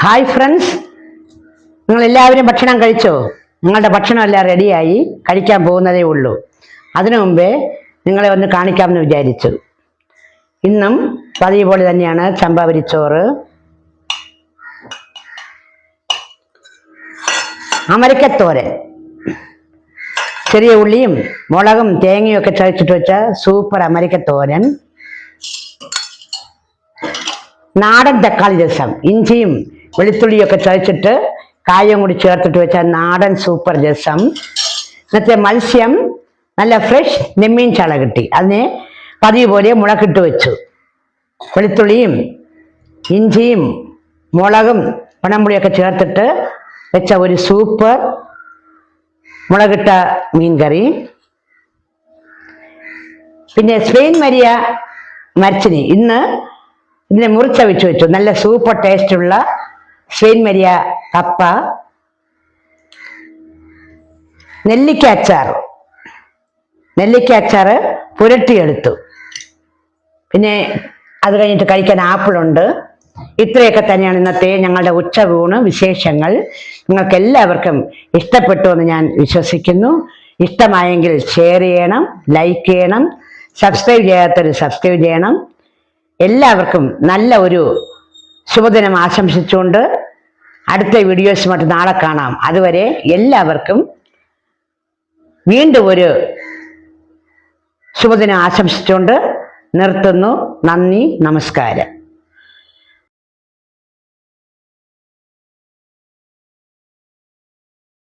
Hi friends, നിങ്ങൾ എല്ലാവരും ഭക്ഷണം കഴിച്ചോ? നിങ്ങളുടെ ഭക്ഷണം എല്ലാം റെഡിയായി, കഴിക്കാൻ പോകുന്നതേ ഉള്ളൂ. അതിനു മുമ്പേ നിങ്ങളെ ഒന്ന് കാണിക്കാമെന്ന് വിചാരിച്ചു. ഇന്നും പതിവ് പോലെ തന്നെയാണ് ചമ്പാവരിച്ചോറ്, അമരക്കത്തോരൻ, ചെറിയ ഉള്ളിയും മുളകും തേങ്ങയും ഒക്കെ ചതച്ചിട്ട് വെച്ച സൂപ്പർ അമരക്കത്തോരൻ, നാടൻ തക്കാളി രസം, ഇഞ്ചിയും വെളുത്തുള്ളിയൊക്കെ ചതച്ചിട്ട് കായം കൂടി ചേർത്തിട്ട് വെച്ച നാടൻ സൂപ്പർ രസം. ഇന്നത്തെ മത്സ്യം നല്ല ഫ്രഷ് നെമ്മീൻ ചാള കിട്ടി. അതിനെ പതിവ് പോലെ മുളകിട്ട് വെച്ചു. വെളുത്തുള്ളിയും ഇഞ്ചിയും മുളകും പണമ്പുളിയൊക്കെ ചേർത്തിട്ട് വെച്ച ഒരു സൂപ്പർ മുളകിട്ട മീൻകറി. പിന്നെ സ്പെയിൻ മരിയ മരച്ചിനി ഇന്ന് ഇതിനെ മുറിച്ച വെച്ച് വെച്ചു. നല്ല സൂപ്പർ ടേസ്റ്റുള്ള സ്പെയിൻ മരിയ കപ്പ, നെല്ലിക്ക അച്ചാർ പുരട്ടിയെടുത്തു. പിന്നെ അത് കഴിഞ്ഞിട്ട് കഴിക്കാൻ ആപ്പിളുണ്ട്. ഇത്രയൊക്കെ തന്നെയാണ് ഇന്നത്തെ ഞങ്ങളുടെ ഉച്ചയൂണ് വിശേഷങ്ങൾ. നിങ്ങൾക്ക് എല്ലാവർക്കും ഇഷ്ടപ്പെട്ടു എന്ന് ഞാൻ വിശ്വസിക്കുന്നു. ഇഷ്ടമായെങ്കിൽ ഷെയർ ചെയ്യണം, ലൈക്ക് ചെയ്യണം, സബ്സ്ക്രൈബ് ചെയ്യാത്തവർ സബ്സ്ക്രൈബ് ചെയ്യണം. എല്ലാവർക്കും നല്ല ഒരു ശുഭദിനം ആശംസിച്ചുകൊണ്ട് അടുത്ത വീഡിയോസുമായിട്ട് നാളെ കാണാം. അതുവരെ എല്ലാവർക്കും വീണ്ടും ഒരു ശുഭദിനം ആശംസിച്ചുകൊണ്ട് നിർത്തുന്നു. നന്ദി, നമസ്കാരം.